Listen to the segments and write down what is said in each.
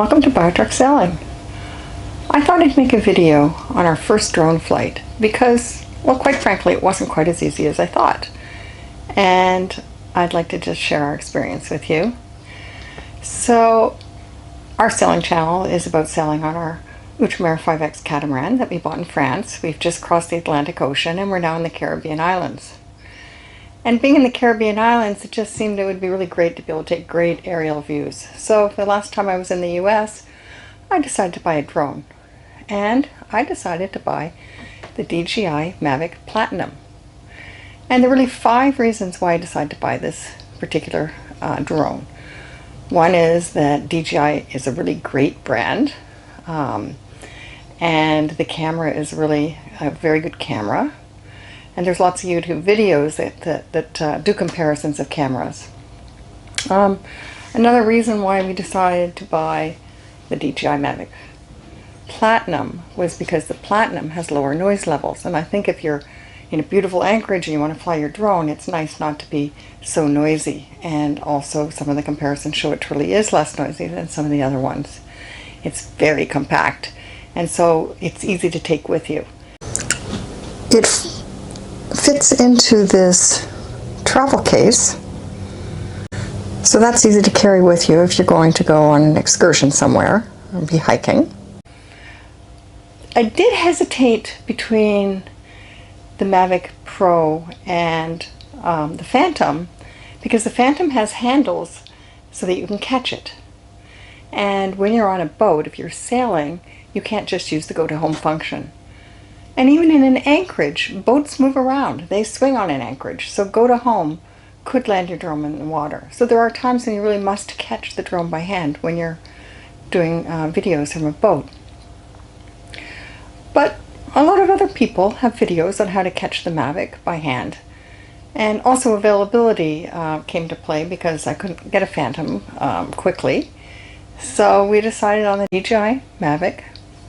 welcome to Biotruck Sailing. I thought I'd make a video on our first drone flight because, well, quite frankly, it wasn't quite as easy as I thought. And I'd like to just share our experience with you. So, our sailing channel is about sailing on our Outre-mer 5X catamaran that we bought in France. We've just crossed the Atlantic Ocean and we're now in the Caribbean islands. And being in the Caribbean islands, it just seemed it would be really great to be able to take great aerial views. So the last time I was in the US, I decided to buy a drone. And I decided to buy the DJI Mavic Platinum. And there are really 5 reasons why I decided to buy this particular drone. One is that DJI is a really great brand. And the camera is really a very good camera. And there's lots of YouTube videos that do comparisons of cameras. Another reason why we decided to buy the DJI Mavic Platinum was because the Platinum has lower noise levels. And I think if you're in a beautiful anchorage and you want to fly your drone, it's nice not to be so noisy. And also some of the comparisons show it truly is less noisy than some of the other ones. It's very compact. And so it's easy to take with you. It fits into this travel case, so that's easy to carry with you if you're going to go on an excursion somewhere or be hiking. I did hesitate between the Mavic Pro and the Phantom, because the Phantom has handles so that you can catch it. And when you're on a boat, if you're sailing, you can't just use the go to home function. And even in an anchorage, boats move around. They swing on an anchorage. So go to home could land your drone in the water. So there are times when you really must catch the drone by hand when you're doing videos from a boat. But a lot of other people have videos on how to catch the Mavic by hand. And also availability came to play because I couldn't get a Phantom quickly. So we decided on the DJI Mavic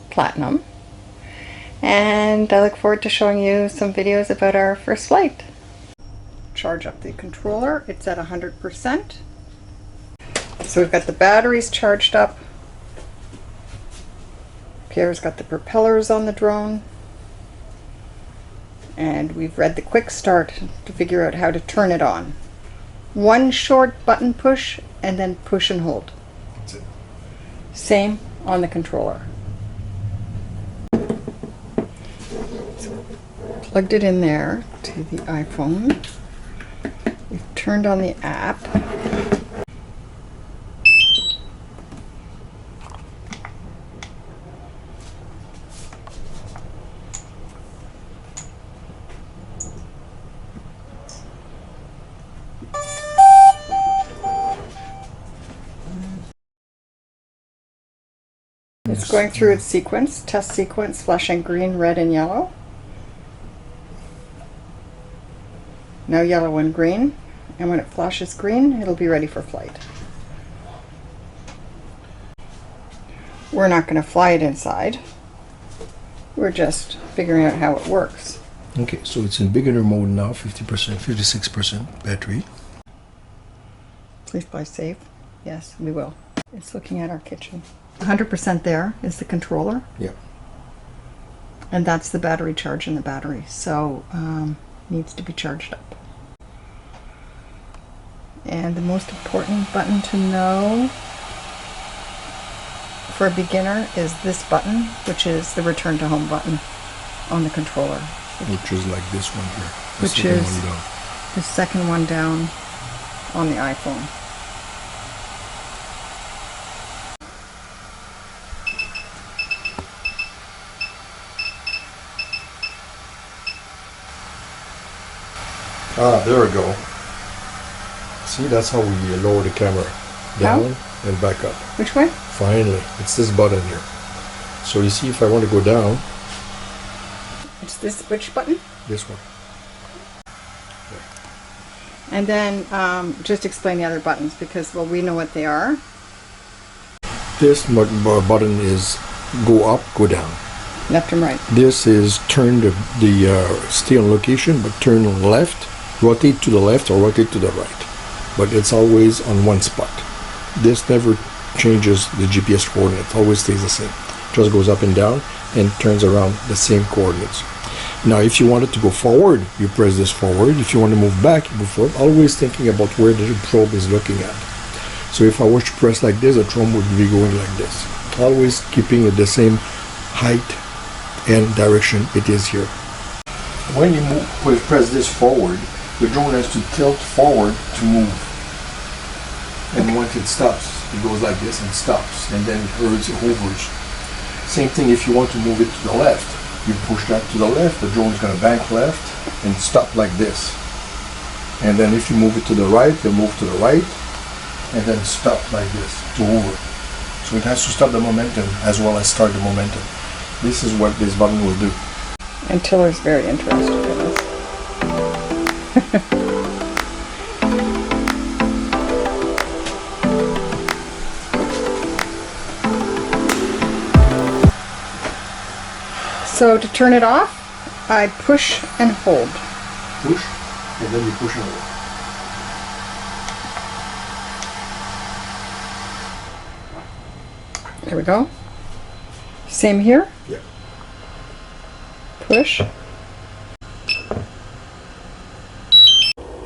Platinum. And I look forward to showing you some videos about our first flight. Charge up the controller. It's at 100%. So we've got the batteries charged up. Pierre's got the propellers on the drone. And we've read the quick start to figure out how to turn it on. One short button push and then push and hold. That's it. Same on the controller. Plugged it in there to the iPhone. We've turned on the app. It's going through its sequence, test sequence, flashing green, red, and yellow. Now yellow and green, and when it flashes green, it'll be ready for flight. We're not going to fly it inside. We're just figuring out how it works. Okay, so it's in beginner mode now, 50%, 56% battery. Please fly safe. Yes, we will. It's looking at our kitchen. 100% there is the controller. Yeah. And that's the battery charge in the battery, so needs to be charged up. And the most important button to know for a beginner is this button, which is the return to home button on the controller. Which is like this one here. Which is the second one down on the iPhone. Ah, there we go. See, that's how we lower the camera down and back up. Which way? Finally, it's this button here. So you see, if I want to go down, it's this, which button? This one. There. And then just explain the other buttons because, well, we know what they are. This button is go up, go down. Left and right. This is turn stay on location, but turn left, rotate to the left or rotate to the right. But it's always on one spot. This never changes the GPS coordinate. It always stays the same. Just goes up and down and turns around the same coordinates. Now, if you want it to go forward, you press this forward. If you want to move back, you move forward. Always thinking about where the probe is looking at. So if I was to press like this, the drone would be going like this. Always keeping it the same height and direction it is here. When you press this forward, the drone has to tilt forward to move. And once it stops, it goes like this and stops, and then it hovers. Same thing if you want to move it to the left. You push that to the left, the drone is going to bank left and stop like this. And then if you move it to the right, you'll move to the right and then stop like this to hover. So it has to stop the momentum as well as start the momentum. This is what this button will do. And Tiller's very interested in this. So to turn it off, I push and hold. Push, and then you push and hold. There we go. Same here. Yeah. Push.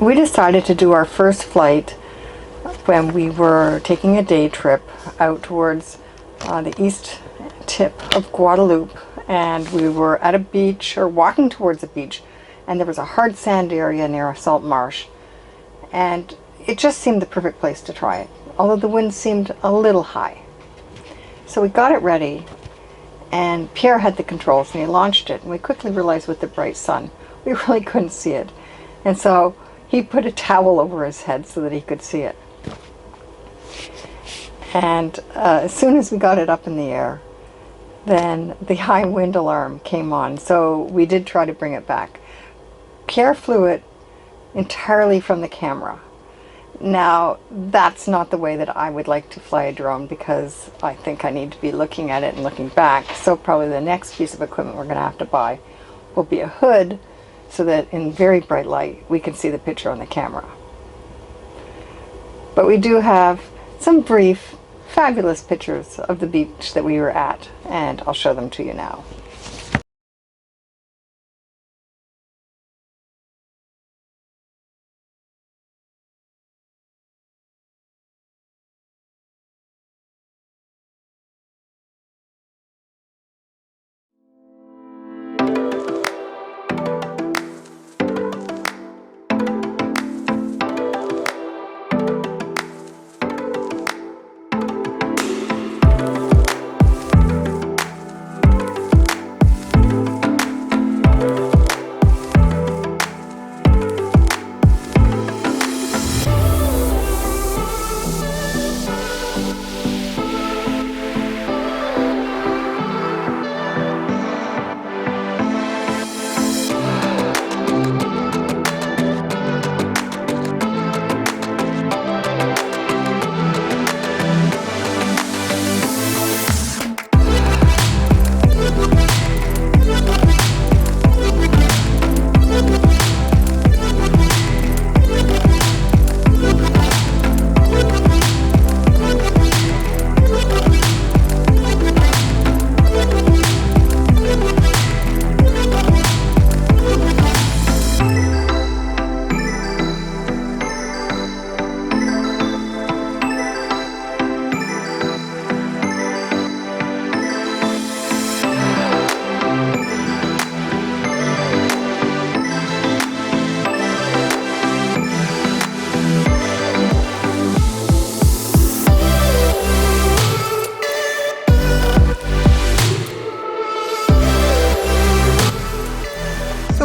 We decided to do our first flight when we were taking a day trip out towards the east tip of Guadeloupe, and we were at a beach or walking towards a beach, and there was a hard sand area near a salt marsh, and it just seemed the perfect place to try it, although the wind seemed a little high. So we got it ready, and Pierre had the controls and he launched it, and we quickly realized with the bright sun we really couldn't see it, and so he put a towel over his head so that he could see it. And as soon as we got it up in the air, then the high wind alarm came on, so we did try to bring it back. Pierre flew it entirely from the camera. Now, that's not the way that I would like to fly a drone, because I think I need to be looking at it and looking back. So probably the next piece of equipment we're going to have to buy will be a hood, so that in very bright light we can see the picture on the camera. But we do have some brief, fabulous pictures of the beach that we were at, and I'll show them to you now.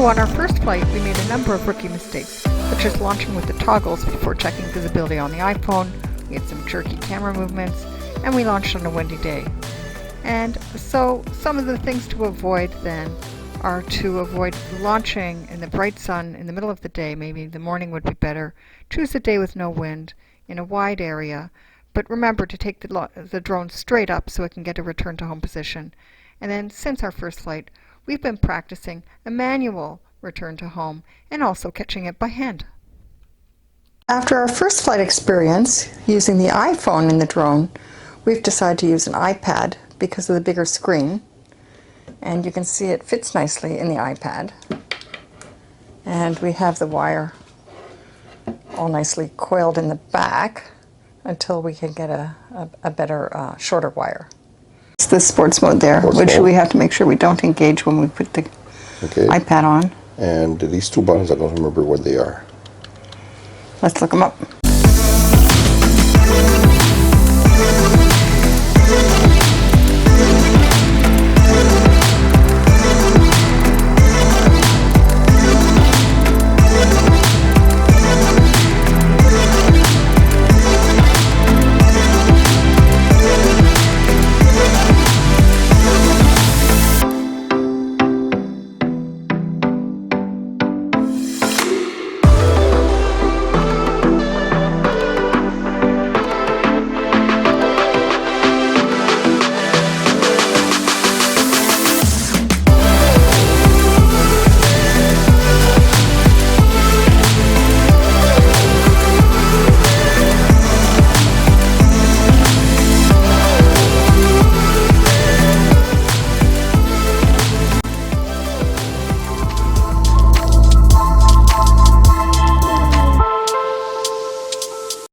So on our first flight, we made a number of rookie mistakes, such as launching with the toggles before checking visibility on the iPhone. We had some jerky camera movements, and we launched on a windy day. And so some of the things to avoid then are to avoid launching in the bright sun in the middle of the day. Maybe the morning would be better. Choose a day with no wind in a wide area, but remember to take the drone straight up so it can get a return to home position. And then since our first flight, we've been practicing a manual return to home and also catching it by hand. After our first flight experience using the iPhone in the drone, We've decided to use an iPad because of the bigger screen, and you can see it fits nicely in the iPad. And we have the wire all nicely coiled in the back until we can get a better, shorter wire. It's the sports mode there, Sports which mode. we have to make sure we don't engage when we put the Okay. iPad on. And these two buttons, I don't remember what they are. Let's look them up.